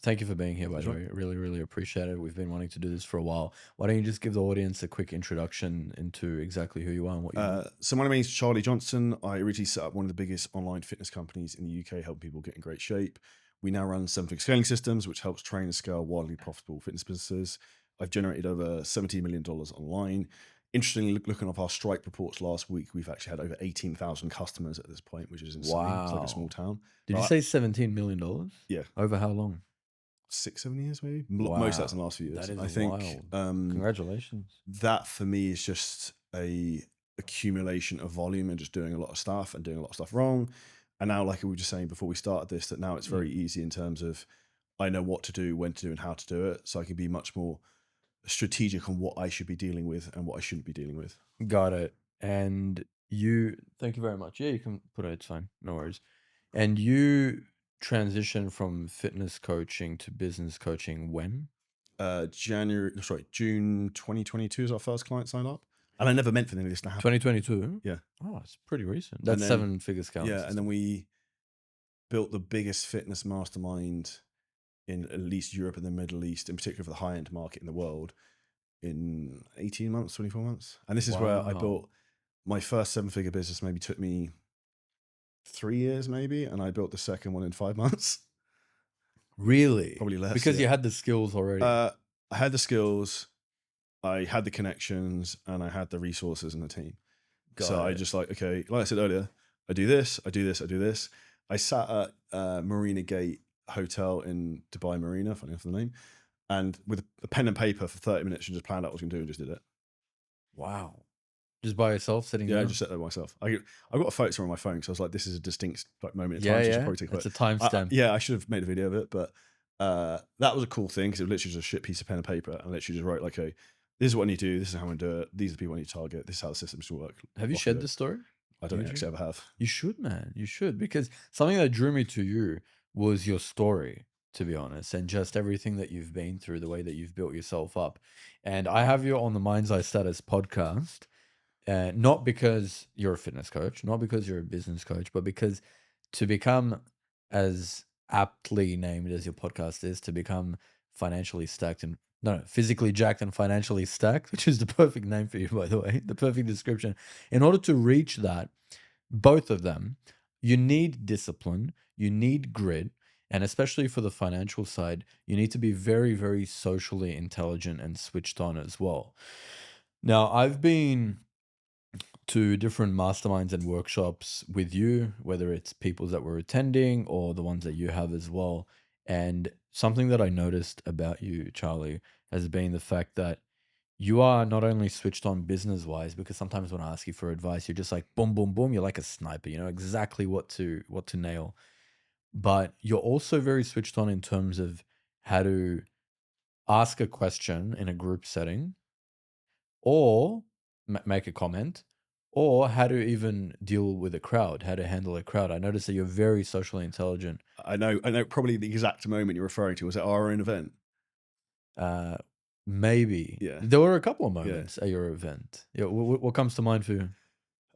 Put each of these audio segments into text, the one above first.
Thank you for being here, by That's the right. way. Really, really appreciate it. We've been wanting to do this for a while. Why don't you just give the audience a quick introduction into exactly who you are and what you do? So my name is Charlie Johnson. I originally set up one of the biggest online fitness companies in the UK, helping people get in great shape. We now run seven-figure scaling systems, which helps train and scale wildly profitable fitness businesses. I've generated over $17 million online. Interestingly, looking up our Stripe reports last week, we've actually had over 18,000 customers at this point, which is insane. It's like a small Wow. town. Did you But say $17 million? yeah, Over how long? 6, 7 years maybe. Most of that's in Wow. the last few That years. is I think wild. Congratulations. that for me is just a accumulation of volume and just doing a lot of stuff and doing a lot of stuff wrong. And now, like we were just saying before we started this, that now it's Yeah. very easy in terms of I know what to do, when to do, and how to do it. So I can be much more strategic on what I should be dealing with and what I shouldn't be dealing with. Got it. And thank you very much. Yeah, you can put it, it's fine. No worries. And you transition from fitness coaching to business coaching when? June 2022 is our first client signed up. And I never meant for any of this to happen. 2022? Yeah. Oh, it's pretty recent. And That's then, seven figure scaling yeah. And then system. we built the biggest fitness mastermind in at least Europe and the Middle East, in particular for the high end market in the world, in 18 months, 24 months. And this is where I Wow. built my first seven-figure business. Maybe took me 3 years, maybe, and I built the second one in 5 months, Really? probably less. Because Yeah, you had the skills already. I had the skills, I had the connections, and I had the resources and the team. So Got I it. just like, okay, like I said earlier, I do this, I do this, I do this. I sat at Marina Gate Hotel in Dubai Marina, funny enough the name, and with a pen and paper for 30 minutes and just planned out what I was going to do and just did it. Wow. Just by yourself sitting Yeah, I down? just sat there myself. I got a photo on my phone, so I was like, "This is a distinct like moment in Yeah, time." So I should yeah. probably take a It's photo. a timestamp. Yeah, I should have made a video of it, but that was a cool thing because it was literally just a shit piece of pen and paper, and literally just wrote like, "Okay, this is what I need to do. This is how I'm going to do it. These are the people I need to target. This is how the system should work." Have you Off you shared go. this story I on don't think I YouTube? actually ever have. You should, man. You should. Because something that drew me to you was your story, to be honest, and just everything that you've been through, the way that you've built yourself up. And I have you on the Mind's Eye Status podcast. Not because you're a fitness coach, not because you're a business coach, but because to become as aptly named as your podcast is, to become financially stacked and no, physically jacked and financially stacked, which is the perfect name for you, by the way, the perfect description. In order to reach that, both of them, you need discipline, you need grit, and especially for the financial side, you need to be very, very socially intelligent and switched on as well. Now, I've been to different masterminds and workshops with you, whether it's people that were attending or the ones that you have as well. And something that I noticed about you, Charlie, has been the fact that you are not only switched on business wise, because sometimes when I ask you for advice, you're just like boom, boom, boom. You're like a sniper. You know exactly what to nail. But you're also very switched on in terms of how to ask a question in a group setting or make a comment, or how to even deal with a crowd, how to handle a crowd. I noticed that you're very socially intelligent. I know. Probably the exact moment you're referring to was at our own event. Uh, Maybe Yeah, there were a couple of yeah. moments at your event. Yeah, what comes to mind for you?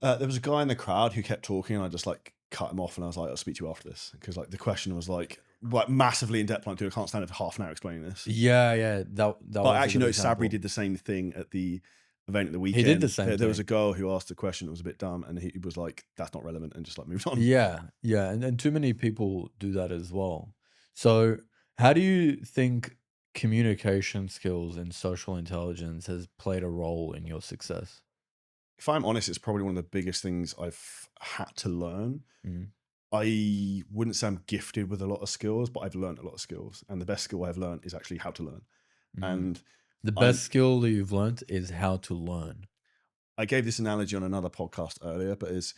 There was a guy in the crowd who kept talking, and I just like cut him off, and I was like, "I'll speak to you after this," because like the question was like massively in depth. Like, dude, I can't stand it for half an hour explaining this. Yeah, yeah, that But I was a actually good noticed Sabri example. did the same thing at the event at the He did the weekend. same There was a thing. girl who asked a question that was a bit dumb, and he was like, "That's not relevant," and just like moved on. Yeah, yeah, and too many people do that as well. So, how do you think communication skills and social intelligence has played a role in your success? If I'm honest, it's probably one of the biggest things I've had to learn. Mm. I wouldn't say I'm gifted with a lot of skills, but I've learned a lot of skills, and the best skill I've learned is actually how to learn. Mm. And The I best skill that you've learnt is how to learn. I gave this analogy on another podcast earlier, but is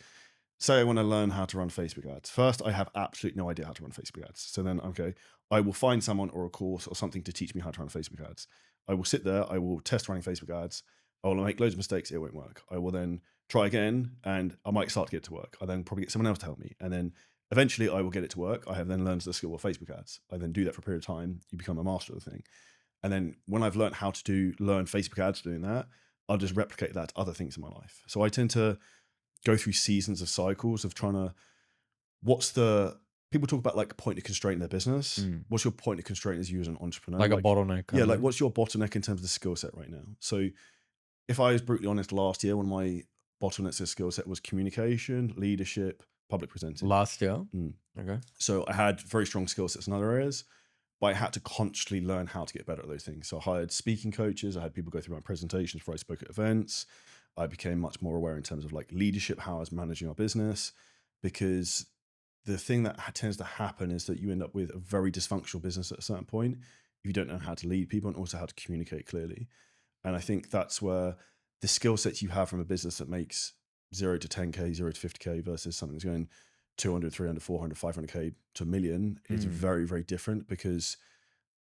say I want to learn how to run Facebook ads. First, I have absolutely no idea how to run Facebook ads. So then, okay, I will find someone or a course or something to teach me how to run Facebook ads. I will sit there, I will test running Facebook ads. I will make loads of mistakes, it won't work. I will then try again and I might start to get it to work. I then probably get someone else to help me. And then eventually I will get it to work. I have then learned the skill of Facebook ads. I then do that for a period of time. You become a master of the thing. And then when I've learned how to learn Facebook ads doing that, I'll just replicate that to other things in my life. So I tend to go through seasons of cycles of trying to what's the people talk about like point of constraint in their business. Mm. What's your point of constraint as you as an entrepreneur? Like a Like, bottleneck yeah, kind like of. what's your bottleneck in terms of the skill set right now? So if I was brutally honest, last year, one of my bottlenecks of skill set was communication, leadership, public presenting. Last year? Mm. Okay. So I had very strong skill sets in other areas, but I had to constantly learn how to get better at those things. So I hired speaking coaches. I had people go through my presentations before I spoke at events. I became much more aware in terms of like leadership, how I was managing our business, because the thing that tends to happen is that you end up with a very dysfunctional business at a certain point if you don't know how to lead people and also how to communicate clearly. And I think that's where the skill sets you have from a business that makes 0 to 10K, 0 to 50K versus something that's going 200, 300, 400, 500K to a million is Mm. very, very different because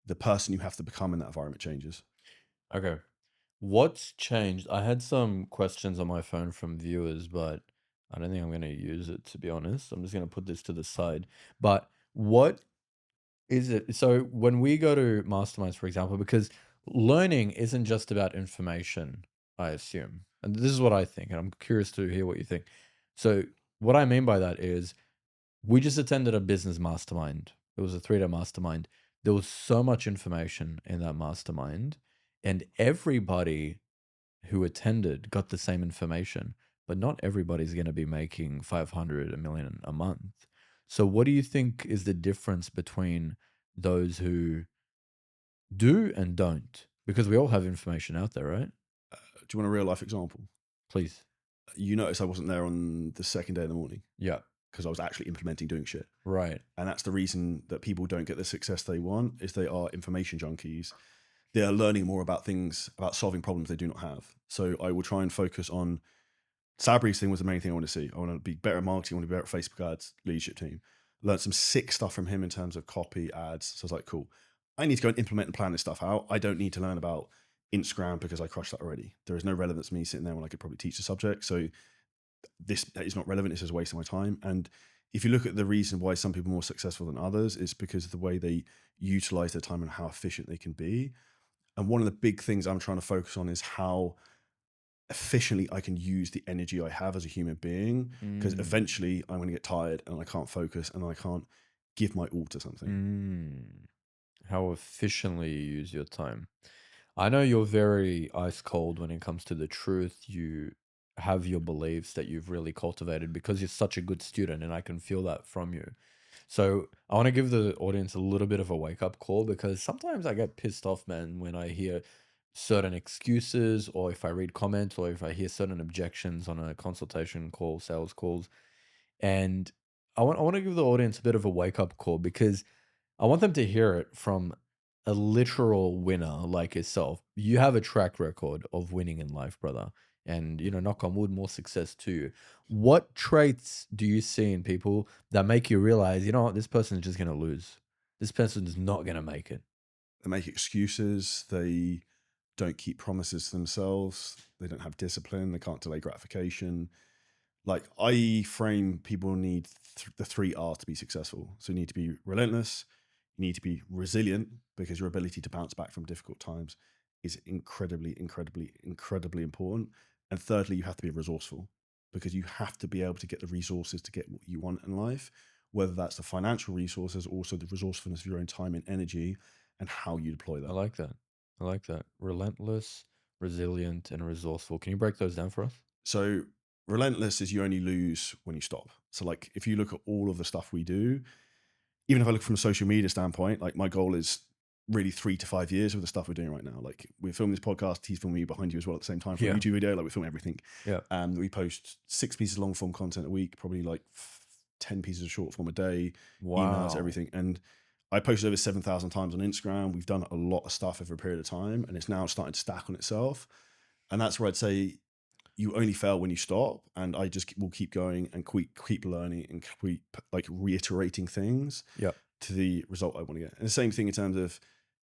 the person you have to become in that environment changes. Okay. What's changed? I had some questions on my phone from viewers, but I don't think I'm going to use it, to be honest. I'm just going to put this to the side. But what is it? So when we go to masterminds, for example, because learning isn't just about information, I assume. And this is what I think, and I'm curious to hear what you think. So what I mean by that is we just attended a business mastermind. It was a 3-day mastermind. There was so much information in that mastermind, and everybody who attended got the same information, but not everybody's going to be making 500, a million a month. So what do you think is the difference between those who do and don't? Because we all have information out there, right? Do you want a real life example? Please. You notice I wasn't there on the second day in the morning Yeah. because I was actually implementing doing shit. Right. And that's the reason that people don't get the success they want is they are information junkies. They are learning more about things, about solving problems they do not have. So I will try and focus on Sabri's thing was the main thing I want to see. I want to be better at marketing. I want to be better at Facebook ads, leadership team. Learned some sick stuff from him in terms of copy, ads. So I was like, cool. I need to go and implement and plan this stuff out. I don't need to learn about Instagram because I crushed that already. There is no relevance to me sitting there when I could probably teach the subject. So this is not relevant. It's just wasting my time. And if you look at the reason why some people are more successful than others, it's because of the way they utilize their time and how efficient they can be. And one of the big things I'm trying to focus on is how efficiently I can use the energy I have as a human being. Because Mm. eventually I'm going to get tired and I can't focus and I can't give my all to something. Mm. How efficiently you use your time. I know you're very ice cold when it comes to the truth. You have your beliefs that you've really cultivated because you're such a good student, and I can feel that from you. So I want to give the audience a little bit of a wake up call because sometimes I get pissed off, man, when I hear certain excuses or if I read comments or if I hear certain objections on a consultation call, sales calls. And I want to give the audience a bit of a wake up call because I want them to hear it from a literal winner like yourself. You have a track record of winning in life, brother. And, knock on wood, more success to you. What traits do you see in people that make you realize, what, this person is just going to lose? This person is not going to make it. They make excuses. They don't keep promises to themselves. They don't have discipline. They can't delay gratification. Like I frame people need the 3 R's to be successful. So you need to be relentless, you need to be resilient because your ability to bounce back from difficult times is incredibly, incredibly, incredibly important. And thirdly, you have to be resourceful because you have to be able to get the resources to get what you want in life, whether that's the financial resources, also the resourcefulness of your own time and energy and how you deploy I that. like that. I like that. Relentless, resilient, and resourceful. Can you break those down for us? So relentless is you only lose when you stop. So like if you look at all of the stuff we do, even if I look from a social media standpoint, like my goal is really 3 to 5 years of the stuff we're doing right now. Like we're filming this podcast, he's filming me behind you as well at the same time for a Yeah. YouTube video. Like we film everything. Yeah. We post 6 pieces of long form content a week, probably like 10 pieces of short form a day, emails, Wow. everything. And I posted over 7,000 times on Instagram. We've done a lot of stuff over a period of time and it's now starting to stack on itself. And that's where I'd say you only fail when you stop. And I just will keep going and keep learning and keep like reiterating things Yeah. to the result I want to get. And the same thing in terms of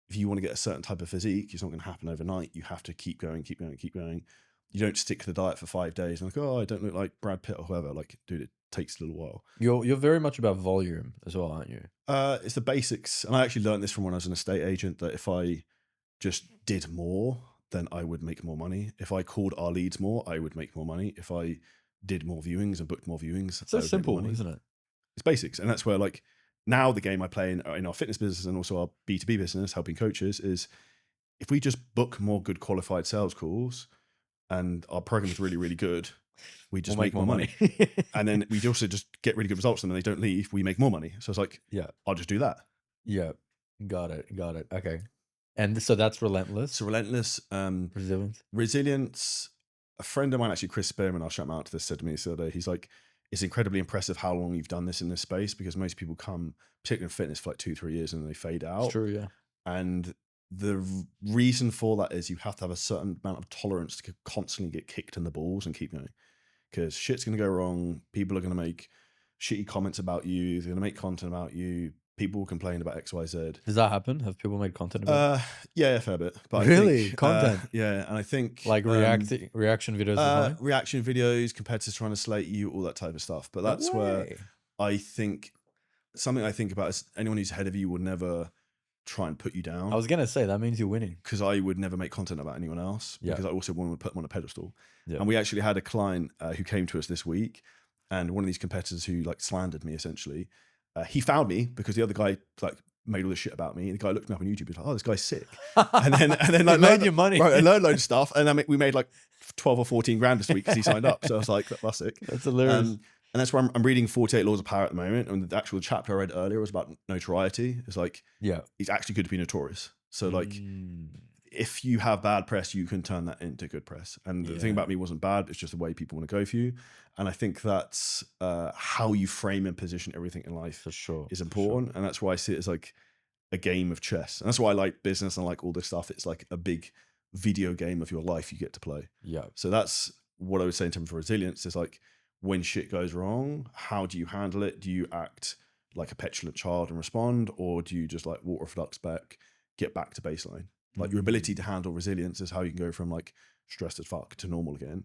if you want to get a certain type of physique, it's not going to happen overnight. You have to keep going, keep going, keep going. You don't stick to the diet for 5 days and like, oh, I don't look like Brad Pitt or whoever. Like, dude, it takes a little while. You're very much about volume as well, aren't you? It's the basics. And I actually learned this from when I was an estate agent that if I just did more, then I would make more money. If I called our leads more, I would make more money. If I did more viewings and booked more viewings, It's I so would make more simple, money. isn't it? It's basics. And that's where like now the game I play in our fitness business and also our B2B business, helping coaches, is if we just book more good qualified sales calls and our program is really, really good, we We'll just make make more more money. money. And then we also just get really good results and then they don't leave, we make more money. So it's like, Yeah. I'll just do that. Yeah. Got it. Got it. Okay. And so that's So relentless relentless, resilience. resilience. A friend of mine, actually, Chris Spearman, I'll shout him out to this, said to me this other day, he's like, it's incredibly impressive how long you've done this in this space because most people come, particularly in fitness, for like 2-3 years and then they fade It's out. true. Yeah. And the reason for that is you have to have a certain amount of tolerance to constantly get kicked in the balls and keep going. Because shit's going to go wrong. People are going to make shitty comments about you. They're going to make content about you. People will complain about X, Y, Z. Does that happen? Have people made content about it? Yeah, a fair bit. But I Really? think, Content? yeah, and I think Like reaction videos or something? reaction videos, competitors trying to slate you, all that type of stuff. But No that's where way. I think something I think about is anyone who's ahead of you will never try and put you I down. was gonna say that means you're winning. Because I would never make content about anyone else Yeah. because I also want to put them on a pedestal. Yeah. And we actually had a client who came to us this week, and one of these competitors who like slandered me essentially, he found me because the other guy like made all this shit about me. The guy looked me up on YouTube. He's like, "Oh, this guy's sick," and then It like made you money. right, and learned loads of stuff. And then we made like 12 or 14 grand this week because he signed up. So I was like, "That's sick." That's hilarious. And that's where I'm reading 48 Laws of Power at the moment. And the actual chapter I read earlier was about notoriety. It's like Yeah. it's actually good to be notorious. So like Mm, if you have bad press, you can turn that into good press. And the thing Yeah. about me wasn't bad. It's just the way people want to go for you. And I think that's how you frame and position everything in life for sure. is for sure. important. And that's why I see it as like a game of chess. And that's why I like business and I like all this stuff. It's like a big video game of your life you get to play. Yeah. So that's what I would say in terms of resilience is like when shit goes wrong, how do you handle it? Do you act like a petulant child and respond? Or do you just like water off a duck's back, get back to baseline? Like your ability to handle resilience is how you can go from like stressed as fuck to normal again.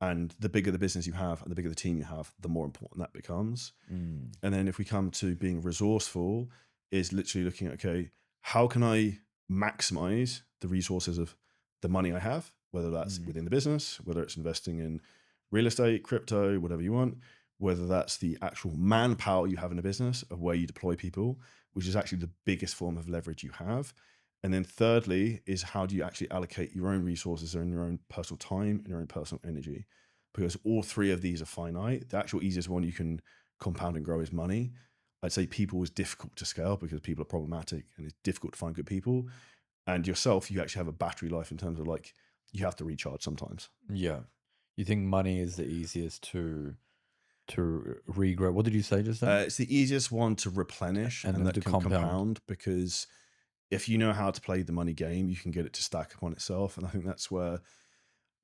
And the bigger the business you have and the bigger the team you have, the more important that becomes. Mm, And then if we come to being resourceful, is literally looking at, okay, how can I maximize the resources of the money I have, whether that's Mm. within the business, whether it's investing in real estate, crypto, whatever you want, whether that's the actual manpower you have in a business of where you deploy people, which is actually the biggest form of leverage you have. And then thirdly is how do you actually allocate your own resources and your own personal time and your own personal energy? Because all three of these are finite. The actual easiest one you can compound and grow is money. I'd say people is difficult to scale because people are problematic and it's difficult to find good people. And yourself, you actually have a battery life in terms of like you have to recharge sometimes. Yeah. You think money is the easiest to regrow? What did you say just then? It's the easiest one to replenish And and then that to can compound because if you know how to play the money game, you can get it to stack upon itself. And I think that's where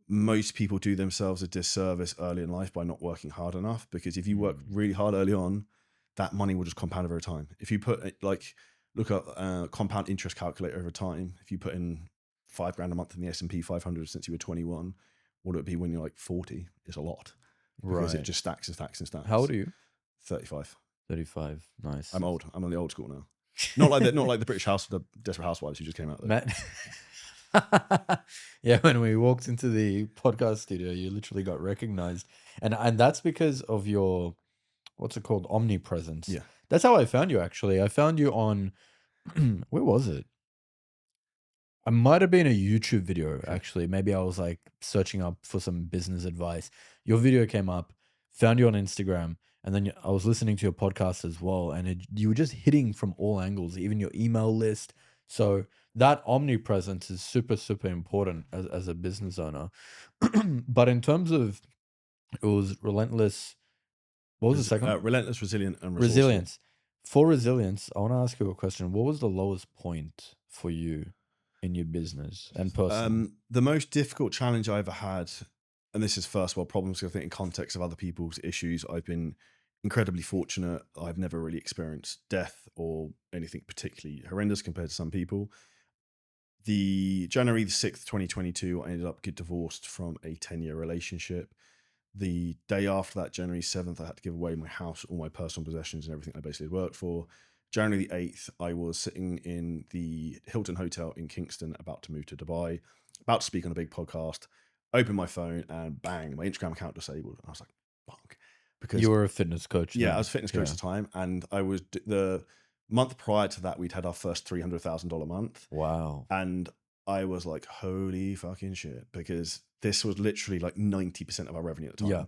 most people do themselves a disservice early in life by not working hard enough. Because if you work really hard early on, that money will just compound over time. If you put it like, look at compound interest calculator over time. If you put in $5,000 a month in the S&P 500 since you were 21, what would it be when you're like 40? It's a lot because it Right. just stacks and stacks and stacks. How old are you? 35. 35. Nice. I'm old. I'm on the old school now. Not like the British House, the Desperate Housewives who just came out there. Matt. Yeah, when we walked into the podcast studio, you literally got recognized. And that's because of your, what's it called? Omnipresence. Yeah. That's how I found you, actually. I found you on, where was it? I might have been a YouTube video, actually. Maybe I was like searching up for some business advice. Your video came up, found you on Instagram, and then I was listening to your podcast as well. And you were just hitting from all angles, even your email list. So that omnipresence is super, super important as a business owner. But in terms of, it was relentless. What was the second one? Relentless, resilient, and resourceful. Resilience. For resilience, I want to ask you a question. What was the lowest point for you in your business and personal? The most difficult challenge I ever had, and this is first world problems, because I think in context of other people's issues, I've been incredibly fortunate. I've never really experienced death or anything particularly horrendous compared to some people. The January the 6th, 2022, I ended up getting divorced from a 10-year relationship. The day after that, January 7th, I had to give away my house, all my personal possessions and everything I basically worked for. January the 8th, I was sitting in the Hilton Hotel in Kingston, about to move to Dubai, about to speak on a big podcast, opened my phone and bang, my Instagram account disabled. And I was like, fuck. because You were a fitness coach yeah, I then. was a fitness coach Yeah. at the time, and I was the month prior to that, we'd had our first $300,000 month, Wow. and I was like, "Holy fucking shit!" Because this was literally like 90% of our revenue at the Yeah. time,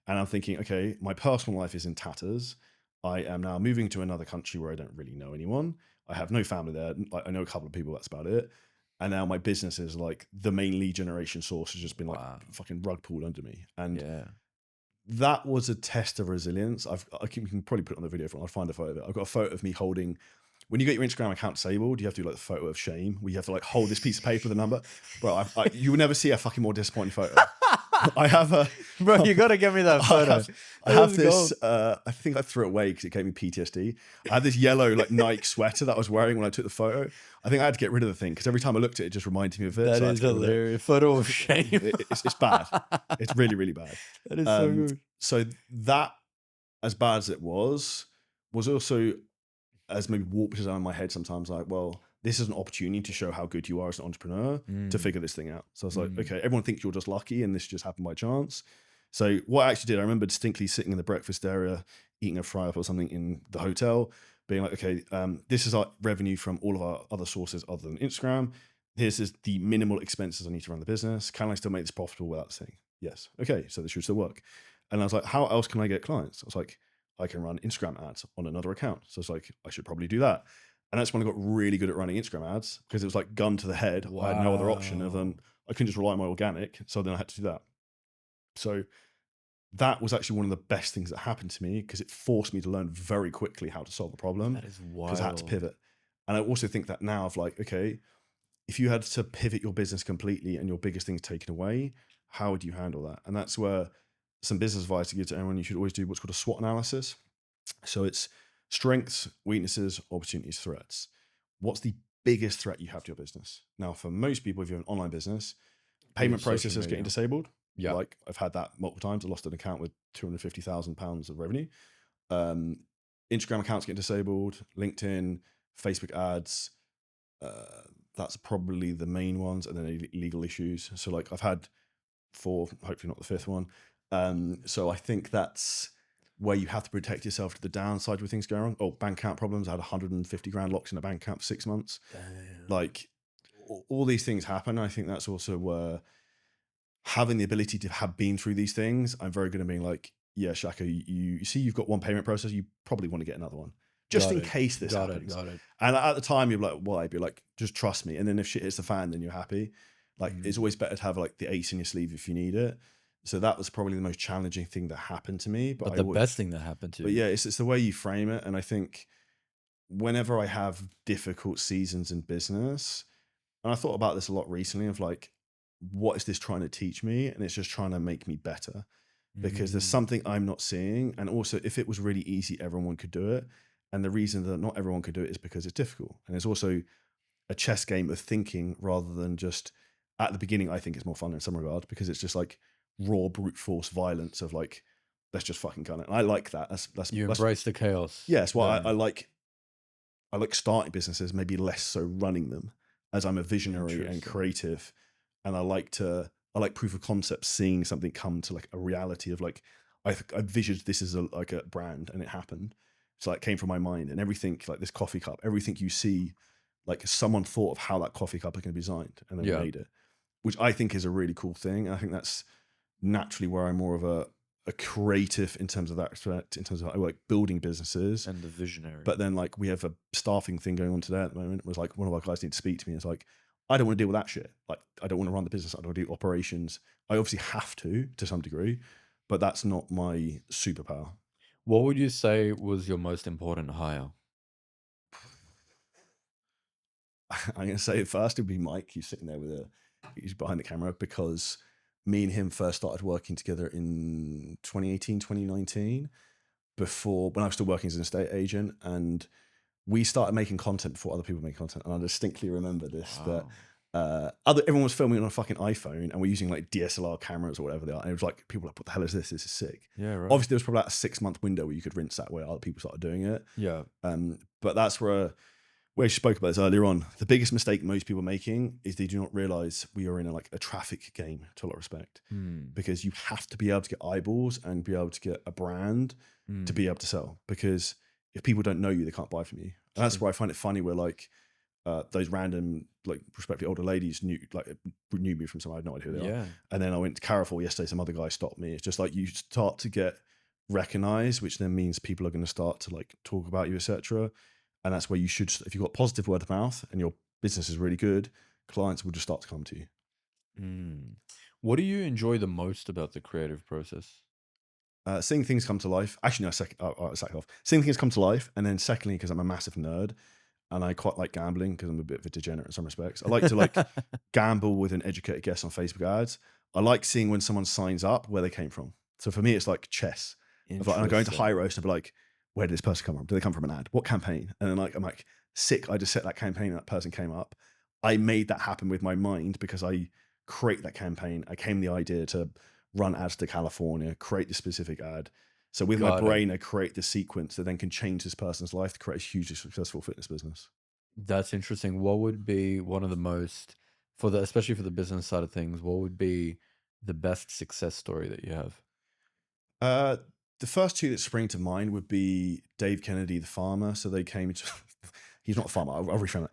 and I'm thinking, okay, my personal life is in tatters. I am now moving to another country where I don't really know anyone. I have no family there. Like, I know a couple of people. That's about it. And now my business is like the main lead generation source has just been like Wow. fucking rug pulled under me, and Yeah. that was a test of resilience. You can probably put it on the video if I'll find a photo of it. I've got a photo of me holding. When you get your Instagram account disabled, you have to do like the photo of shame, where you have to like hold this piece of paper with a number. Bro, you will never see a fucking more disappointing photo. I have a, Bro, you gotta get me that I photo. have, I That have is this. gold. I think I threw it away because it gave me PTSD. I had this yellow like Nike sweater that I was wearing when I took the photo. I think I had to get rid of the thing because every time I looked at it, it just reminded me of it. That So I had is to get rid of it. hilarious. Photo of shame. It's bad. It's really, really bad. That is so good. So that, as bad as it was also as maybe warped as I'm in my head sometimes, like, well, this is an opportunity to show how good you are as an entrepreneur to Mm, figure this thing out. So I was like, mm. okay, everyone thinks you're just lucky and this just happened by chance. So what I actually did, I remember distinctly sitting in the breakfast area, eating a fry up or something in the hotel, being like, okay, this is our revenue from all of our other sources other than Instagram. This is the minimal expenses I need to run the business. Can I still make this profitable without saying yes? Okay, so this should still work. And I was like, how else can I get clients? I was like, I can run Instagram ads on another account. So it's like, I should probably do that. And that's when I got really good at running Instagram ads because it was like gun to the head. I had no other option other Wow. than I couldn't just rely on my organic. So then I had to do that. So that was actually one of the best things that happened to me because it forced me to learn very quickly how to solve a problem That is because I had to wild. pivot. And I also think that now of like, okay, if you had to pivot your business completely and your biggest thing is taken away, how would you handle that? And that's where some business advice to give to everyone, you should always do what's called a SWOT analysis. So it's strengths, weaknesses, opportunities, threats. What's the biggest threat you have to your business? Now, for most people, if you have an online business, Your payment social processors getting media. disabled. Yeah. Like I've had that multiple times. I lost an account with £250,000 of revenue. Um, Instagram accounts getting disabled, LinkedIn, Facebook ads. Uh, that's probably the main ones, and then legal issues. So like I've had four, hopefully not the fifth one. So I think that's where you have to protect yourself to the downside with things going wrong. Oh, bank account problems. I had 150 grand locked in a bank account for 6 months. Damn. Like all these things happen. I think that's also where having the ability to have been through these things, I'm very good at being like, yeah, Shaka, you see you've got one payment process, you probably want to get another one. Just Got in it. case this Got it. happens. Got it. And at the time you're like, why? Be like, just trust me. And then if shit hits the fan, then you're happy. Like it's Mm. always better to have like the ace in your sleeve if you need it. So that was probably the most challenging thing that happened to me. But the best thing that happened to But you. yeah, it's the way you frame it. And I think whenever I have difficult seasons in business, and I thought about this a lot recently of like, what is this trying to teach me? And it's just trying to make me better because there's Mm. something I'm not seeing. And also, if it was really easy, everyone could do it. And the reason that not everyone could do it is because it's difficult. And it's also a chess game of thinking rather than just at the beginning. I think it's more fun in some regard because it's just like raw brute force violence of like, let's just fucking gun it. And I like that. You That's embrace the chaos. yes. Well, Then. I like starting businesses, maybe less so running them, as I'm a visionary and Interesting. creative, and I like proof of concept, seeing something come to like a reality of like I visioned this as like a brand and it happened. So like came from my mind and everything like this coffee cup, everything you see, like someone thought of how that coffee cup is going to be designed and then Yeah. made it, which I think is a really cool thing. And I think that's naturally where I'm more of a creative in terms of that aspect, in terms of like building businesses. And the visionary. But then like we have a staffing thing going on today at the moment. It was like one of our guys need to speak to me. It's like, I don't want to deal with that shit. Like I don't want to run the business. I don't want to do operations. I obviously have to some degree, but that's not my superpower. What would you say was your most important hire? I'm going to say first it'd be Mike. He's sitting there he's behind the camera because me and him first started working together in 2018, 2019 before when I was still working as an estate agent, and we started making content before other people made content. And I distinctly remember this that Wow. everyone was filming on a fucking iPhone and we're using like DSLR cameras or whatever they are. And it was like people were like, what the hell is this? This is sick. Yeah, right. Obviously, there was probably like a 6-month window where you could rinse that where other people started doing it. Yeah. But that's where We actually spoke about this earlier on. The biggest mistake most people are making is they do not realize we are in a traffic game to a lot of respect, Mm, because you have to be able to get eyeballs and be able to get a brand to be mm, able to sell. Because if people don't know you, they can't buy from you. And that's true. where I find it funny where like those random, like respectively older ladies knew me from somewhere. I had no idea who they are. Yeah. And then I went to Carrefour yesterday. Some other guy stopped me. It's just like you start to get recognized, which then means people are going to start to like talk about you, etc. And that's where you should, if you've got positive word of mouth and your business is really good, clients will just start to come to you. Mm. What do you enjoy the most about the creative process? Seeing things come to life. Actually, no, second off. Seeing things come to life. And then secondly, because I'm a massive nerd and I quite like gambling because I'm a bit of a degenerate in some respects. I like to like gamble with an educated guess on Facebook ads. I like seeing when someone signs up where they came from. So for me, it's like chess. Of like, I go into high Interesting. roast and be like, where did this person come from? Do they come from an ad? What campaign? And then like I'm like, sick. I just set that campaign and that person came up. I made that happen with my mind because I create that campaign. I came the idea to run ads to California, create the specific ad. So with my Got it. brain, I create the sequence that then can change this person's life to create a hugely successful fitness business. That's interesting. What would be one of the most for the especially for the business side of things, what would be the best success story that you have? Uh, the first two that spring to mind would be Dave Kennedy, the farmer. So they came to, he's not a farmer, I'll reframe that.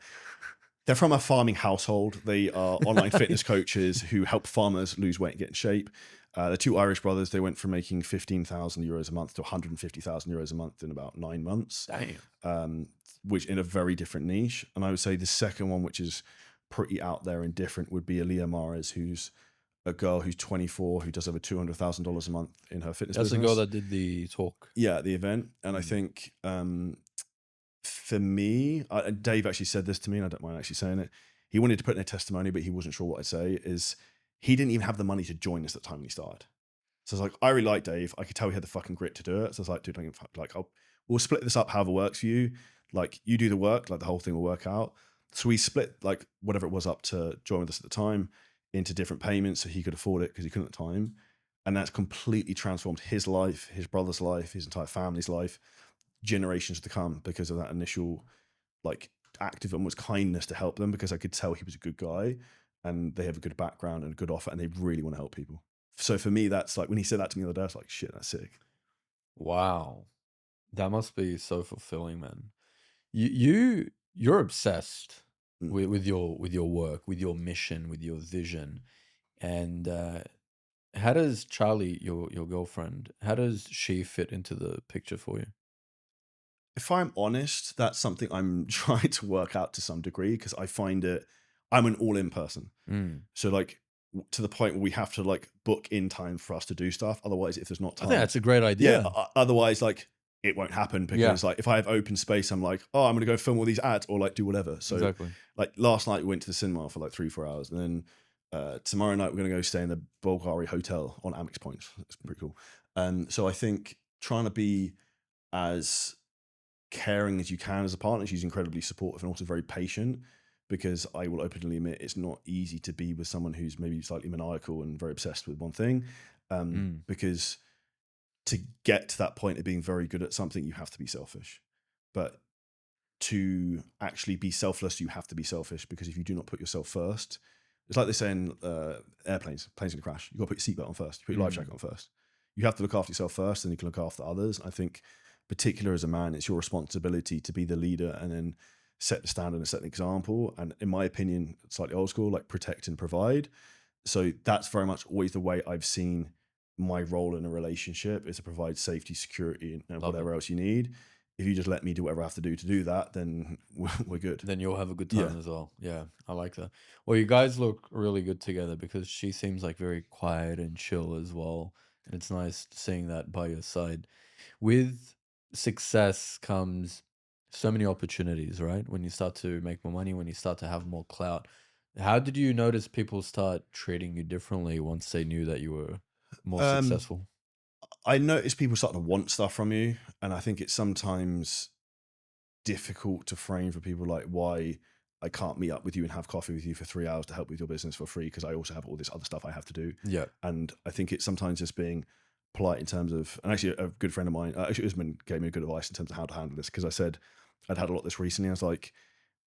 They're from a farming household. They are online fitness Right. coaches who help farmers lose weight and get in shape. The two Irish brothers, they went from making 15,000 euros a month to 150,000 euros a month in about 9 months, Damn. um, which in a very different niche. And I would say the second one, which is pretty out there and different, would be Aaliyah Mares, who's a girl who's 24, who does over $200,000 a month in her fitness That's the girl business. that did the talk. Yeah, at the event. And I Mm. think for me, Dave actually said this to me, and I don't mind actually saying it. He wanted to put in a testimony, but he wasn't sure what I'd say. Is he didn't even have the money to join us at the time when he started. So I was like, I really like Dave. I could tell he had the fucking grit to do it. So I was like, dude, we'll split this up however works for you. Like, you do the work, like the whole thing will work out. So we split like whatever it was up to join with us at the time into different payments so he could afford it because he couldn't at the time. And that's completely transformed his life, his brother's life, his entire family's life, generations to come because of that initial like act of almost kindness to help them, because I could tell he was a good guy and they have a good background and a good offer and they really want to help people. So for me, that's like when he said that to me the other day, I was like, shit, that's sick. Wow. That must be so fulfilling, man. You're obsessed Mm. with your work, with your mission, with your vision. And how does Charlie, your girlfriend, how does she fit into the picture for you? If I'm honest, that's something I'm trying to work out to some degree because I find it, I'm an all in person. Mm. So like to the point where we have to like book in time for us to do stuff. Otherwise, if there's not I think time, that's a great yeah. idea. Otherwise, like it won't happen Yeah, because like if I have open space, I'm like, oh, I'm gonna go film all these ads or like do whatever. So exactly. like last night we went to the cinema for like 3 4 hours, and then tomorrow night we're gonna go stay in the Bulgari hotel on Amex points. It's pretty cool. So I think trying to be as caring as you can as a partner. She's incredibly supportive and also very patient, because I will openly admit it's not easy to be with someone who's maybe slightly maniacal and very obsessed with one thing. Mm, Because to get to that point of being very good at something, you have to be selfish. But to actually be selfless, you have to be selfish, because if you do not put yourself first, it's like they say in planes gonna crash. You got to put your seatbelt on first. You put your life jacket mm. on first. You have to look after yourself first, and you can look after others. I think, particular as a man, it's your responsibility to be the leader and then set the standard and set an example. And in my opinion, slightly old school, like protect and provide. So that's very much always the way I've seen my role in a relationship, is to provide safety, security, and Love it. whatever else you need. If you just let me do whatever I have to do that, then we're good. Then you'll have a good Yeah. time as well. Yeah, I like that. Well, you guys look really good together because she seems like very quiet and chill as well. And it's nice seeing that by your side. With success comes so many opportunities, right? When you start to make more money, when you start to have more clout. How did you notice people start treating you differently once they knew that you were more Um, successful? I notice people starting to want stuff from you, and I think it's sometimes difficult to frame for people like why I can't meet up with you and have coffee with you for 3 hours to help with your business for free, because I also have all this other stuff I have to do. Yeah. And I think it's sometimes just being polite in terms of, and actually a good friend of mine, actually Usman, gave me good advice in terms of how to handle this, because I said I'd had a lot of this recently. I was like,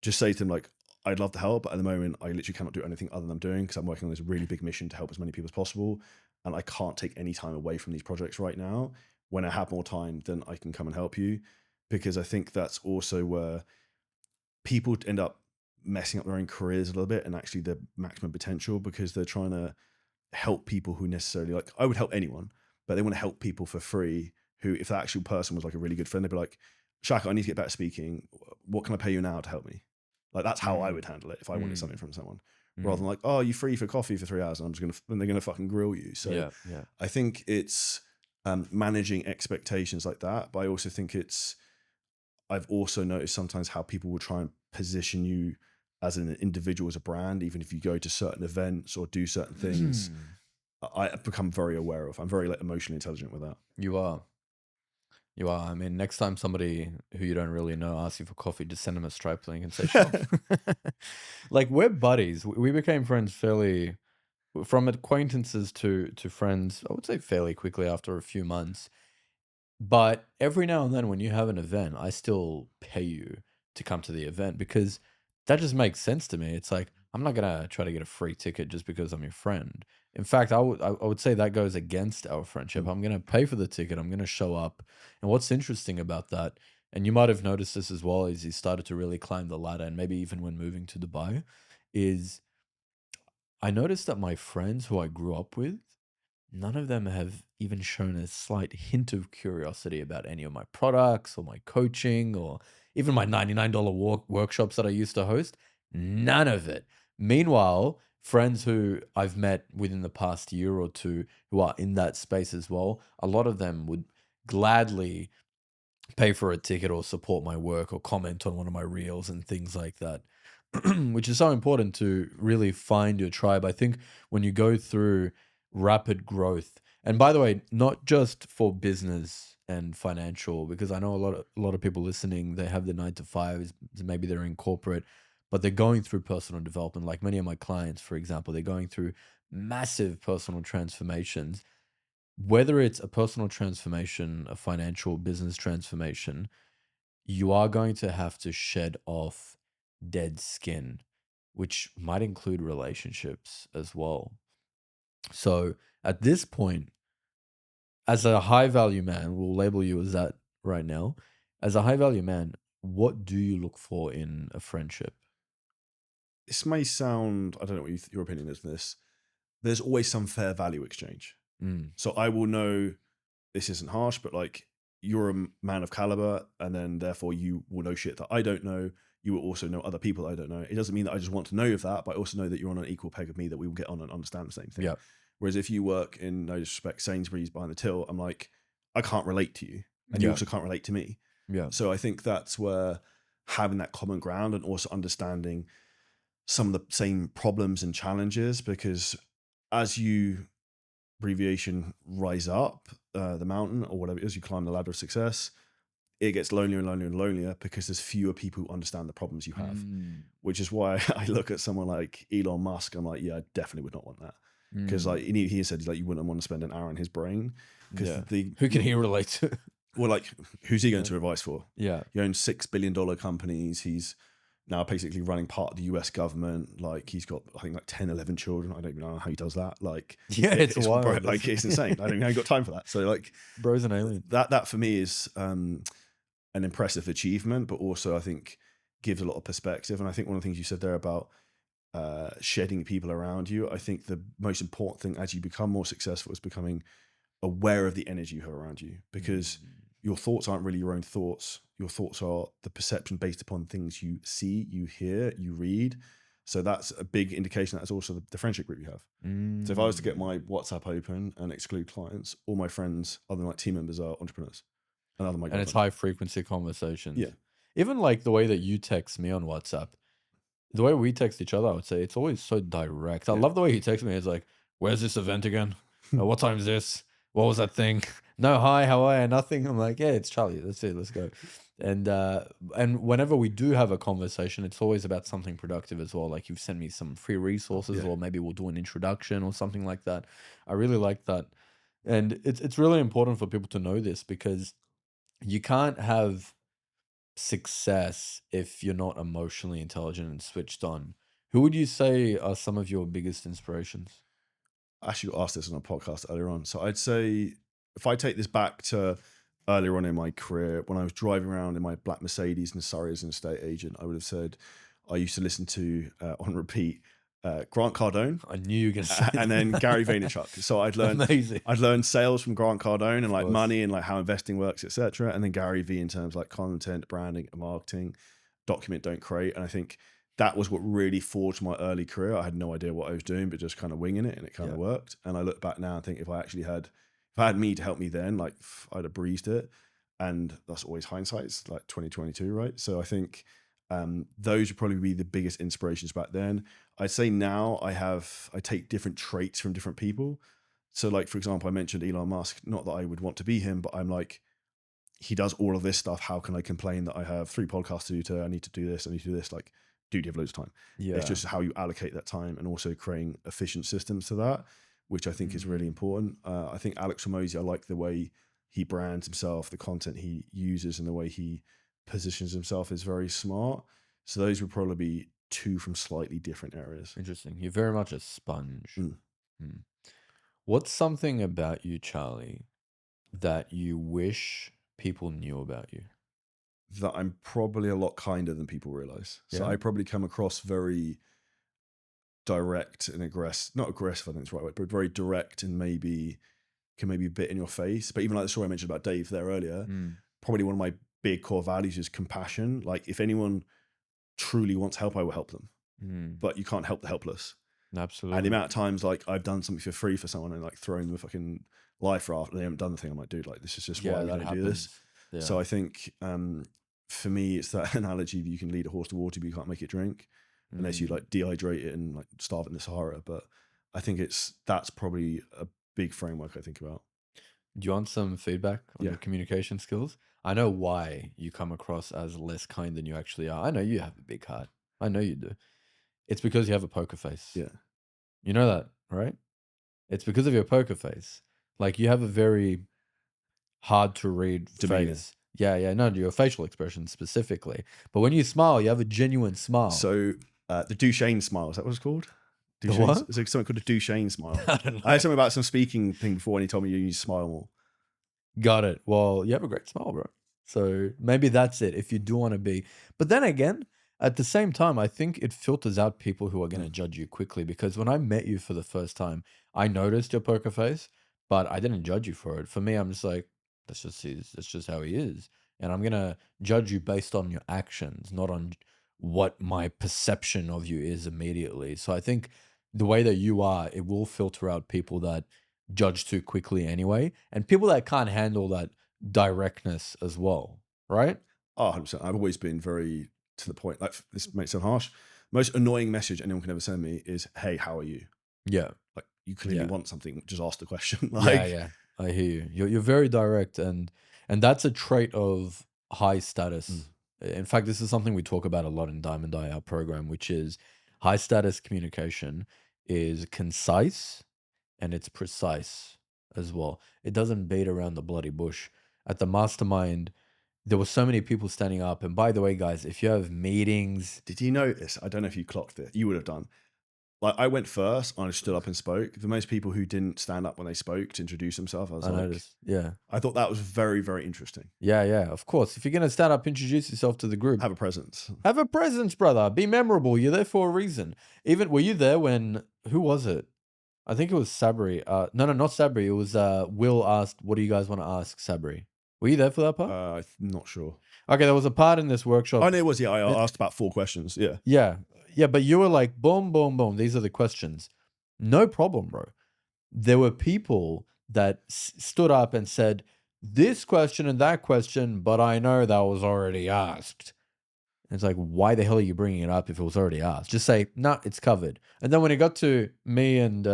just say to them like, I'd love to help, but at the moment I literally cannot do anything other than I'm doing because I'm working on this really big mission to help as many people as possible, and I can't take any time away from these projects right now. When I have more time, then I can come and help you, because I think that's also where people end up messing up their own careers a little bit and actually their maximum potential, because they're trying to help people who necessarily, like, I would help anyone, but they want to help people for free. Who, if that actual person was like a really good friend, they'd be like, Shaka, I need to get better speaking. What can I pay you now to help me? Like, that's how I Mm, would handle it if I wanted something mm, from someone, rather than mm. like, oh, you free for coffee for 3 hours and I'm just gonna, and they're gonna fucking grill you. So Yeah, yeah. I think it's managing expectations like that. But I also think it's, I've also noticed sometimes how people will try and position you as an individual, as a brand, even if you go to certain events or do certain things. I've become very aware of. I'm very like emotionally intelligent with that. You are. You are. I mean, next time somebody who you don't really know asks you for coffee, just send them a Stripe link and say, sure. Like, we're buddies. We became friends fairly, from acquaintances to friends, I would say fairly quickly after a few months. But every now and then when you have an event, I still pay you to come to the event because that just makes sense to me. It's like, I'm not gonna try to get a free ticket just because I'm your friend. In fact, I would say that goes against our friendship. Mm. I'm gonna pay for the ticket. I'm gonna show up. And what's interesting about that, and you might have noticed this as well, is he started to really climb the ladder, and maybe even when moving to Dubai, is I noticed that my friends who I grew up with, none of them have even shown a slight hint of curiosity about any of my products or my coaching or even my $99 workshops that I used to host. None of it. Meanwhile, friends who I've met within the past year or two who are in that space as well, a lot of them would gladly pay for a ticket or support my work or comment on one of my reels and things like that. Which is so important to really find your tribe. I think when you go through rapid growth, and by the way, not just for business and financial, because I know a lot of people listening, they have the 9 to 5s, maybe they're in corporate, but they're going through personal development. Like many of my clients, for example, they're going through massive personal transformations. Whether it's a personal transformation, a financial business transformation, you are going to have to shed off dead skin, which might include relationships as well. So at this point, as a high value man, we'll label you as that right now. As a high value man, what do you look for in a friendship? This may sound, I don't know what your opinion is on this. There's always some fair value exchange. Mm, So I will know, this isn't harsh, but like, you're a man of caliber, and then therefore you will know shit that I don't know. You will also know other people I don't know. It doesn't mean that I just want to know of that, but I also know that you're on an equal peg of me, that we will get on and understand the same thing. yeah, Whereas if you work in, no disrespect, Sainsbury's behind the till, I'm like, I can't relate to you, and you yeah, also can't relate to me. yeah. So I think that's where having that common ground and also understanding some of the same problems and challenges, because as you, abbreviation, rise up the mountain or whatever it is, you climb the ladder of success, it gets lonelier and lonelier and lonelier because there's fewer people who understand the problems you have. Mm, Which is why I look at someone like Elon Musk. I'm like, yeah, I definitely would not want that, because like mm, he said, like, you wouldn't want to spend an hour in his brain, because yeah. Who can he relate to? well, like, who's he going Yeah, to advise for? yeah, He owns $6 billion companies. He's now basically running part of the US government. Like, he's got, I think, like 10, 11 children. I don't even know how he does that. Like, yeah. It's it's bro, wild. like, it's insane. I don't even know how he got time for that. So like, Bro's an alien. that for me is an impressive achievement, but also I think gives a lot of perspective. And I think one of the things you said there about shedding people around you, I think the most important thing as you become more successful is becoming aware of the energy you have around you, because Mm, your thoughts aren't really your own thoughts. Your thoughts are the perception based upon things you see, you hear, you read. So that's a big indication. That's also the friendship group you have. So if I was to get mm. my WhatsApp open and exclude clients, all my friends, other than like team members, are entrepreneurs, and other than my And it's girlfriend. high frequency conversations. Yeah, Even like the way that you text me on WhatsApp, the way we text each other, I would say it's always so direct. I yeah. love the way he texts me. It's like, "Where's this event again? What time is this? What was that thing? No, hi, how are you? Nothing." I'm like, "Yeah, it's Charlie. That's it. Let's go." And and whenever we do have a conversation, it's always about something productive as well. Like you've sent me some free resources, Yeah. or maybe we'll do an introduction or something like that. I really like that, and it's really important for people to know this because you can't have success if you're not emotionally intelligent and switched on. Who would you say are some of your biggest inspirations? I actually got asked this on a podcast earlier on. So I'd say if I take this back to earlier on in my career, when I was driving around in my black Mercedes in Surrey as an estate agent, I would have said I used to listen to on repeat Grant Cardone I knew you were gonna say and then Gary that. Vaynerchuk. So Amazing. I'd learned sales from Grant Cardone and Of like course. money and like how investing works, etc. And then Gary V in terms of like content, branding, and marketing, document, don't create. And I think that was what really forged my early career. I had no idea what I was doing, but just kind of winging it, and it kind Yeah. of worked. And I look back now and think if I had me to help me then, like I'd have breezed it. And that's always hindsight. It's like 2022, right? So I think those would probably be the biggest inspirations back then. I'd say now I take different traits from different people. So like for example, I mentioned Elon Musk. Not that I would want to be him, but I'm like, he does all of this stuff. How can I complain that I have 3 podcasts to do today? I need to do this. I need to do this. Like, dude, you have loads of time. It's Yeah. just how you allocate that time and also creating efficient systems to that, which I think is really Mm. important. I think Alex Ramosi, I like the way he brands himself, the content he uses, and the way he positions himself is very smart. So those would probably be two from slightly different areas. Interesting. You're very much a sponge. Mm. Hmm. What's something about you, Charlie, that you wish people knew about you? That I'm probably a lot kinder than people realize. So Yeah? I probably come across very direct and not aggressive, I think it's the right word, but very direct and maybe can maybe a bit in your face. But even like the story I mentioned about Dave there earlier, Mm. probably one of my big core values is compassion. Like if anyone truly wants help, I will help them. Mm. But you can't help the helpless. And the Absolutely. amount of times like I've done something for free for someone and like thrown them a fucking life raft and they haven't done the thing, I'm like, dude, like this is just why Yeah, we that don't do this. happens. Yeah. So I think for me it's that analogy that you can lead a horse to water but you can't make it drink unless you Mm. like dehydrate it and like starve it in the Sahara. But I think that's probably a big framework I think about. Do you want some feedback on Yeah. your communication skills? I know why you come across as less kind than you actually are. I know you have a big heart. I know you do. It's because you have a poker face. Yeah. You know that, right? It's because of your poker face. Like you have a very hard to read Demeanor. face. Yeah, yeah, no, your facial expression specifically. But when you smile, you have a genuine smile. So the Duchesne smile, is that what it's called? The Duchesne's what? is there something called a Duchesne smile? I don't I had know. something about some speaking thing before and he told me you need to smile more. Got it. Well, you have a great smile, bro. So maybe that's it if you do want to be. But then again, at the same time, I think it filters out people who are going to Mm. judge you quickly because when I met you for the first time, I noticed your poker face, but I didn't judge you for it. For me, I'm just like, that's just how he is. And I'm going to judge you based on your actions, not on what my perception of you is immediately. So I think the way that you are, it will filter out people that judge too quickly anyway, and people that can't handle that directness as well, right? Oh, 100%. I've always been very to the point. Like this might sound harsh. Most annoying message anyone can ever send me is, "Hey, how are you?" Yeah, Like you clearly yeah, want something. Just ask the question. yeah, Like, yeah. I hear you. You're very direct, and that's a trait of high mm, status. In fact, this is something we talk about a lot in Diamond Eye, our program, which is high status communication is concise and it's precise as well. It doesn't beat around the bloody bush. At the mastermind, there were so many people standing up. And by the way, guys, if you have meetings, did you notice? I don't know if you clocked it. You would have done. Like I went first and I stood up and spoke. The most people who didn't stand up when they spoke to introduce themselves, I was I like, noticed. Yeah. I thought that was very, very interesting. Yeah, yeah. Of course. If you're gonna stand up, introduce yourself to the group. Have a presence. Have a presence, brother. Be memorable. You're there for a reason. Even were you there when who was it? I think it was Sabri. No, no, not Sabri. It was Will asked, "What do you guys want to ask Sabri?" Were you there for that part? I'm not sure. Okay, there was a part in this Oh, workshop. no, it was. Yeah, I uh, asked about 4 questions. Yeah. Yeah, yeah, but you were like, boom, boom, boom. These are the questions. No problem, bro. There were people that stood up and said this question and that question, but I know that was already asked. And it's like, why the hell are you bringing it up if it was already asked? Just say, nah, it's covered. And then when it got to me and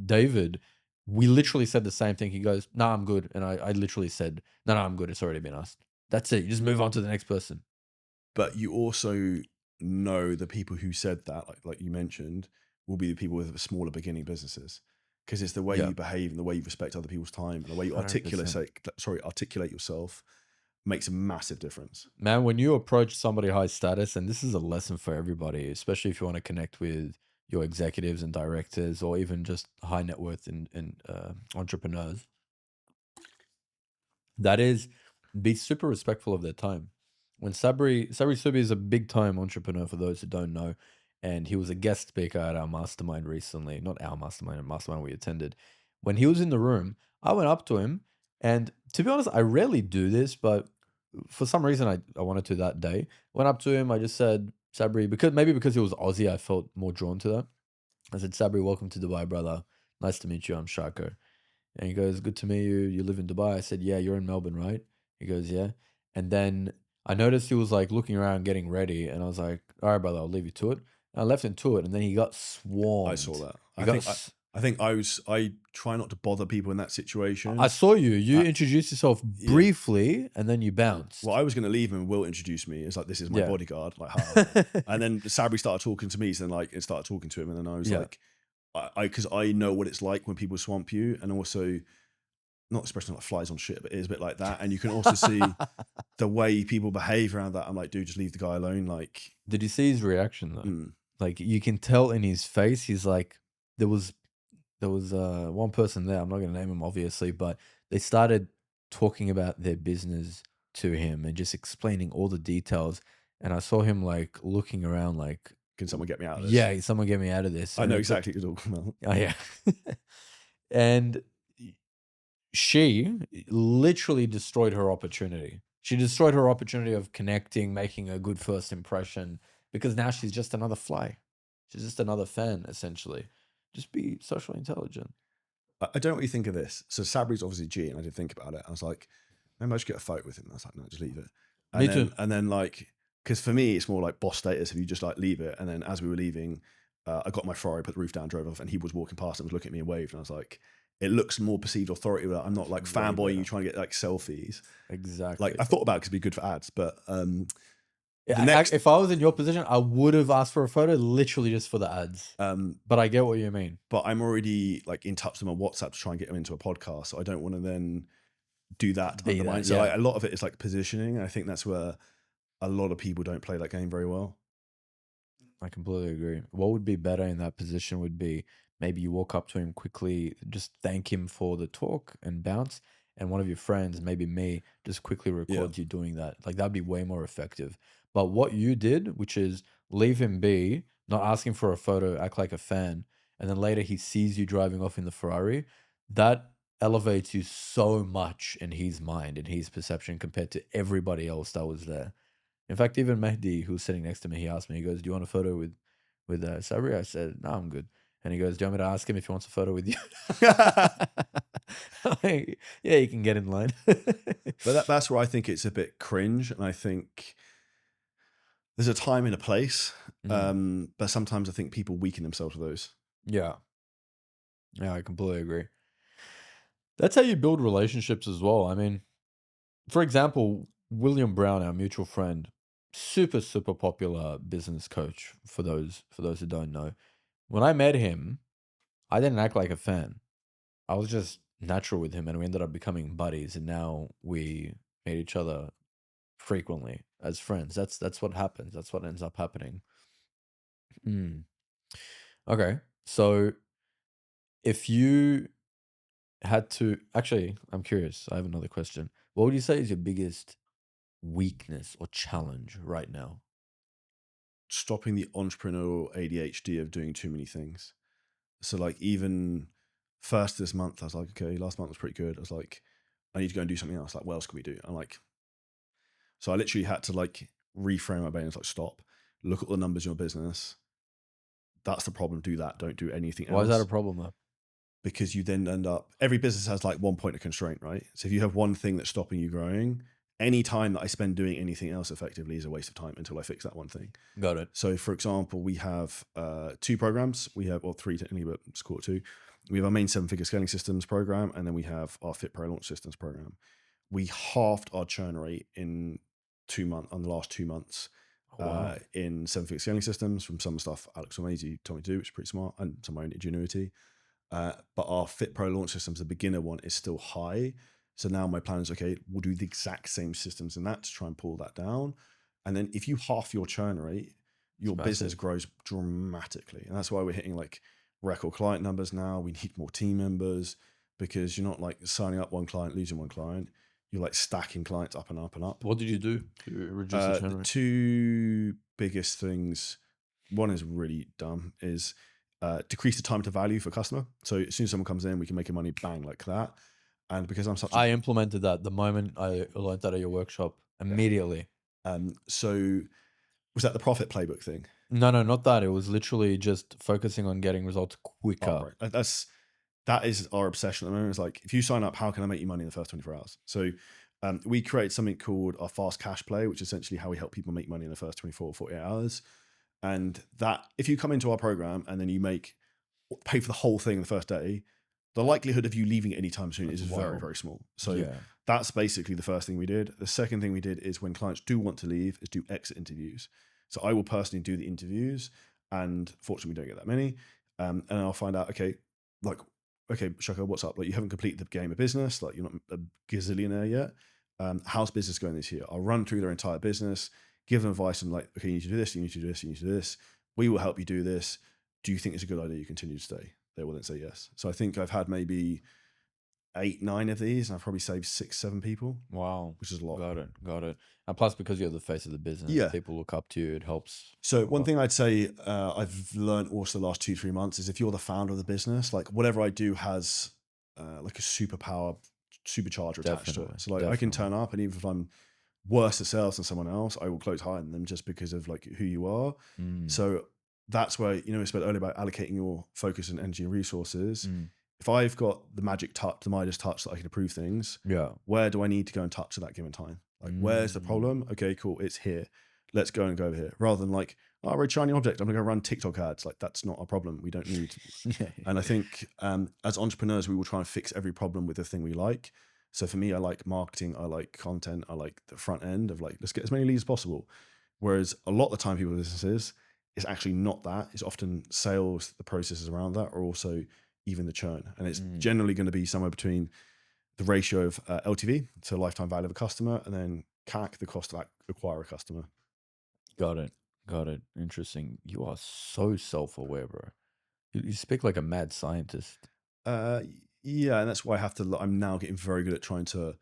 David, we literally said the same thing. He goes, nah, I'm good. And I literally said, no, no, I'm good. It's already been asked. That's it. You just move on to the next person. But you also know the people who said that, like you mentioned, will be the people with smaller beginning businesses because it's the way Yeah, you behave and the way you respect other people's time and the way you articulate 100%. articulate yourself makes a massive difference. Man, when you approach somebody high status, and this is a lesson for everybody, especially if you want to connect with your executives and directors, or even just high net worth and entrepreneurs, that is, be super respectful of their time. When Sabri Subi is a big time entrepreneur for those who don't know, and he was a guest speaker at our mastermind recently. Not our mastermind, a mastermind we attended. When he was in the room, I went up to him, and to be honest, I rarely do this, but for some reason I wanted to that day. Went up to him, I just said, Sabri, because he was Aussie, I felt more drawn to that. I said, Sabri, welcome to Dubai, brother. Nice to meet you. I'm Shako. And he goes, "Good to meet you. You live in Dubai." I said, "Yeah, you're in Melbourne, right?" He goes, "Yeah." And then I noticed he was like looking around, getting ready, and I was like, "All right, brother, I'll leave you to it." And I left him to it, and then he got I saw swarmed. that. He I got. think I try not to bother people in that I situation. saw you. You Uh, introduced yourself yeah. briefly, and then you Well, bounced. I was going to leave him, and Will introduced me. It's like, this is my Yeah. bodyguard. Like, ha. And then Sabri started talking to me. So then, like, it started talking to him. And then I was Yeah. like, because I know what it's like when people swamp you. And also, not expressing like flies on shit, but it is a bit like that. And you can also see the way people behave around that. I'm like, dude, just leave the guy alone. Like, Did you see his reaction though? mm, Like you can tell in his face, he's like, there was one person there, I'm not gonna name him obviously, but they started talking about their business to him and just explaining all the details, and I saw him, like, looking around like, can someone get me out of this? "Yeah, someone get me out of this," I and know it's exactly what you're talking about. oh, yeah. And she literally destroyed her opportunity. She destroyed her opportunity of connecting, making a good first impression, because now she's just another fly. She's just another fan, essentially. Just be socially intelligent. I don't know what you think of this. So Sabri's obviously G, and I did think about it. I was like, maybe I should get a photo with him. I was like, no, just leave it. And Me too. then like, because for me, it's more like boss status if you just like leave it. And then as we were leaving, I got my Ferrari, put the roof down, drove off, and he was walking past and was looking at me and waved. And I was like, it looks more perceived authority. Where I'm not like Way fanboying you better. trying to get like selfies. Like Exactly. I thought about it because it'd be good for ads, but the Yeah, next, if I was in your position, I would have asked for a photo literally just for the ads. um, But I get what you mean. but I'm already like in touch with him on WhatsApp to try and get him into a podcast. So I don't want to then do that to Be undermine. that, So yeah. like a lot of it is like positioning. I think that's where a lot of people don't play that game very well. I completely agree. What would be better in that position would be maybe you walk up to him quickly, just thank him for the talk and bounce, and one of your friends, maybe me, just quickly Yeah. records you doing that. Like that'd be way more effective. But what you did, which is leave him be, not asking for a photo, act like a fan, and then later he sees you driving off in the Ferrari, that elevates you so much in his mind, in his perception compared to everybody else that was there. In fact, even Mehdi, who was sitting next to me, he asked me, he goes, "Do you want a photo with Sabri?" I said, "No, I'm good." And he goes, "Do you want me to ask him if he wants a photo with you?" Like, yeah, you can get in line. But that's where I think it's a bit cringe. And I think there's a time and a place. Mm, But sometimes I think people weaken themselves with those. yeah, yeah, I completely agree. That's how you build relationships as well. I mean, for example, William Brown, our mutual friend, super popular business coach. For those who don't know, when I met him, I didn't act like a fan. I was just natural with him, and we ended up becoming buddies, and now we meet each other frequently as friends. That's what happens. That's what ends up happening. Mm. Okay, so if you had to, actually, I'm curious. I have another question. What would you say is your biggest weakness or challenge right now? Stopping the entrepreneurial ADHD of doing too many things. So like even first this month, I was like, okay, last month was pretty good. I was like, I need to go and do something else. Like, what else can we do? I'm like, so I literally had to like reframe my brain. It's like, stop, look at the numbers in your business. That's the problem. Do that. Don't do anything Why is that a else. problem though? Because you then end up, every business has like one point of constraint, right? So if you have one thing that's stopping you growing, any time that I spend doing anything else effectively is a waste of time until I fix that one thing. Got it. So for example, we have two programs. We have, well, three technically, but let's call it two. We have our main seven-figure scaling systems program, and then we have our Fit Pro launch systems program. We halved our churn rate in 2 months, on the last 2 months, Oh, wow. in seven-figure scaling systems from some stuff Alex Omazy told me to do, which is pretty smart, and some of my own ingenuity. But our Fit Pro launch systems, the beginner one, is still high. So now my plan is, okay, we'll do the exact same systems in that to try and pull that down. And then if you half your churn rate, It's your business massive. grows dramatically. And that's why we're hitting like record client numbers now. We need more team members because you're not like signing up one client, losing one client. You're like stacking clients up and up and up. What did you do to reduce the The churn rate? two biggest things, one is really dumb, is decrease the time to value for customer. So as soon as someone comes in, we can make a money bang like that. And because I'm such a I implemented that the moment I learned that at your workshop yeah, immediately. so was that the profit playbook thing? No, no, not that. It was literally just focusing on getting results Oh, quicker. right. That is our obsession at the moment. It's like, if you sign up, how can I make you money in the first 24 hours? So we create something called our fast cash play, which is essentially how we help people make money in the first 24 or 48 hours. And that, if you come into our program and then you pay for the whole thing the first day, the likelihood of you leaving at any time soon That's is very, wild. very small. So Yeah. that's basically the first thing we did. The second thing we did is, when clients do want to leave, is do exit interviews. So I will personally do the interviews, and fortunately, we don't get that many. And I'll find out, okay, like, okay, Shaka, what's up? Like, you haven't completed the game of business. Like, you're not a gazillionaire yet. How's business going this year? I'll run through their entire business, give them advice, and like, okay, you need to do this, you need to do this, you need to do this. We will help you do this. Do you think it's a good idea you continue to stay? They will then say yes. So I think I've had maybe 8, 9 of these, and I've probably saved 6, 7 people, Wow. which is a lot. Got it. Got it. And plus, because you're the face of the business, Yeah. people look up to you. It helps So a one lot. thing I'd say I've learned also the last 2, 3 months is, if you're the founder of the business, like, whatever I do has like a supercharger attached to it. Definitely. So like, I can Definitely. turn up, and even if I'm worse at sales than someone else, I will close higher than them just because of like who you are. Mm, So that's where, we spoke earlier about allocating your focus and energy and resources. mm. If I've got the magic touch, the Midas touch that I can improve things, Yeah. where do I need to go and touch at that given time? Like, where's the Mm. problem? Okay, cool, it's here. Let's go and go over here. Rather than like, oh, we're a shiny object, I'm gonna go run TikTok ads. Like, that's not a problem. We don't need. Yeah. And I think as entrepreneurs, we will try and fix every problem with the thing we like. So for me, I like marketing, I like content, I like the front end of like, let's get as many leads as possible. Whereas a lot of the time, people businesses, it's actually not that. It's often sales, the processes around that, or also even the churn. And it's Mm. generally going to be somewhere between the ratio of LTV, so lifetime value of a customer, and then CAC, the cost to acquire a customer. Got it. Got it. Interesting. You are so self-aware, bro. You speak like a mad scientist. Uh, yeah, and that's why I'm now getting very good at trying to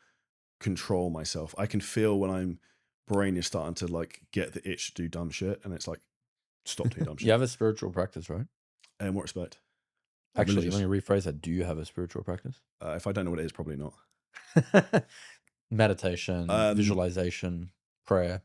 control myself. I can feel when I'm brain is starting to like get the itch to do dumb shit, and it's like, stop doing dumb You shit. have a spiritual practice, right? In what respect? Like Actually, let religious. me rephrase that. Do you have a spiritual practice? If I don't know what it is, probably not. Meditation, Um, visualization, prayer.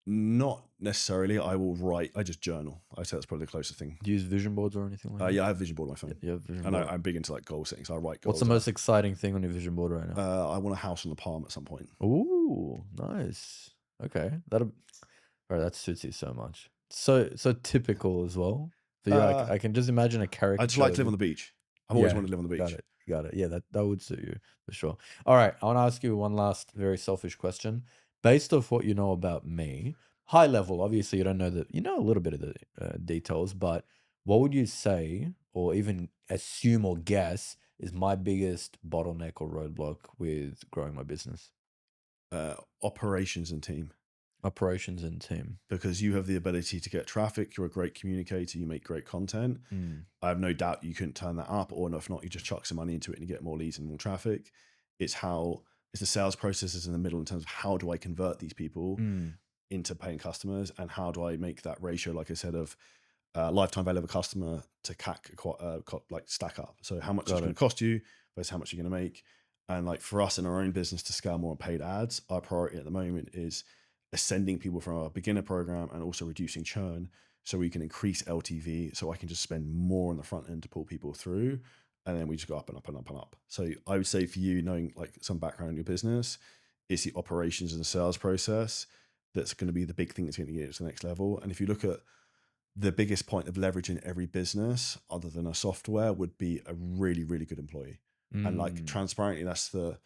Not necessarily. I will write. I just journal. I'd say that's probably the closest thing. Do you use vision boards or anything like that? Yeah, I have a vision board on my Yeah, phone, you have vision and board. I'm big into like goal setting. So I write What's the goals out. most exciting thing on your vision board right now? I want a house on the Palm at some point. Ooh, nice. Okay, bro, that suits you so much. So typical as well for you. Uh, I can just imagine a I just caricature like to of live on you. the beach. I've always Yeah, wanted to live on the got beach. it. Got it. Yeah, that would suit you for sure. All right, I want to ask you one last very selfish question. Based off what you know about me, high level, obviously you don't know you know a little bit of the details, but what would you say, or even assume or guess, is my biggest bottleneck or roadblock with growing my business? Operations and team, Operations and team. because you have the ability to get traffic. You're a great communicator. You make great content. Mm, I have no doubt you couldn't turn that up, or if not, you just chuck some money into it and you get more leads and more traffic. It's how it's the sales processes in the middle, in terms of how do I convert these people mm, into paying customers, and how do I make that ratio, like I said, of lifetime value of a customer to CAC like stack up. So how much it's got going it. to cost you versus how much you're going to make. And like, for us in our own business to scale more on paid ads, our priority at the moment is ascending people from our beginner program and also reducing churn, so we can increase LTV, so I can just spend more on the front end to pull people through. And then we just go up and up and up and up. So I would say, for you, knowing like some background in your business, it's the operations and the sales process that's going to be the big thing that's going to get it to the next level. And if you look at the biggest point of leverage in every business, other than a software, would be a really, really good employee. And like, Mm, transparently, that's the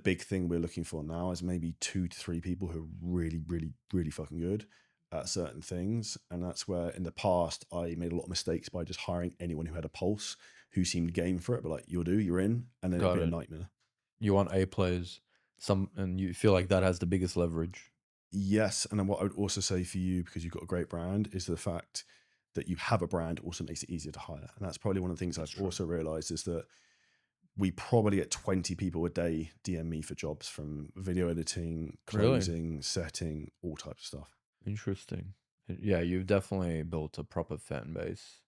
big thing we're looking for now, is maybe 2 to 3 people who are really, really, really fucking good at certain things. And that's where in the past I made a lot of mistakes by just hiring anyone who had a pulse, who seemed game for it, but like, you're in, and then it'd got be a it. nightmare. You want A players, and you feel like that has the biggest leverage. Yes, and then what I would also say for you, because you've got a great brand, is the fact that you have a brand also makes it easier to hire. And that's probably one of the things That's I've true. also realized is that we probably get 20 people a day DM me for jobs from video editing, Really closing, setting, all types of stuff. interesting. Yeah, you've definitely built a proper fan base.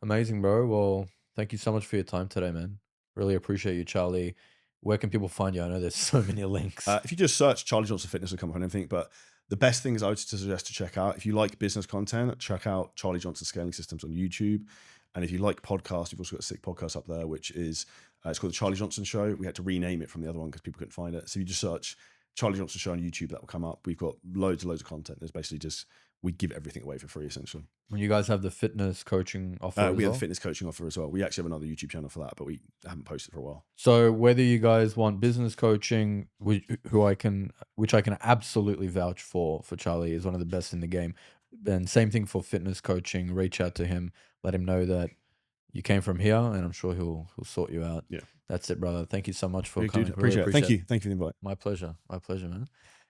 Amazing, bro. Well, thank you so much for your time today, man. Really appreciate you, Charlie. Where can people find you? I know there's so many links. If you just search Charlie Johnson Fitness, will come up on anything. But the best things I would suggest to check out, if you like business content, check out Charlie Johnson Scaling Systems on YouTube. And if you like podcasts, you've also got a sick podcast up there, which is it's called the Charlie Johnson Show. We had to rename it from the other one because people couldn't find it. So you just search Charlie Johnson Show on YouTube, that will come up. We've got loads and loads of content. There's basically just we give everything away for free, essentially. When you guys have the fitness coaching offer We as have a well. fitness coaching offer as well. We actually have another YouTube channel for that, but we haven't posted for a while. So whether you guys want business coaching, which I can absolutely vouch for Charlie is one of the best in the game. And same thing for fitness coaching. Reach out to him, let him know that you came from here, and I'm sure he'll sort you out. Yeah. That's it, brother. Thank you so much for Big dude. coming. Really Appreciate it. Thank appreciate it. you. Thank you for the invite. My pleasure. My pleasure, man.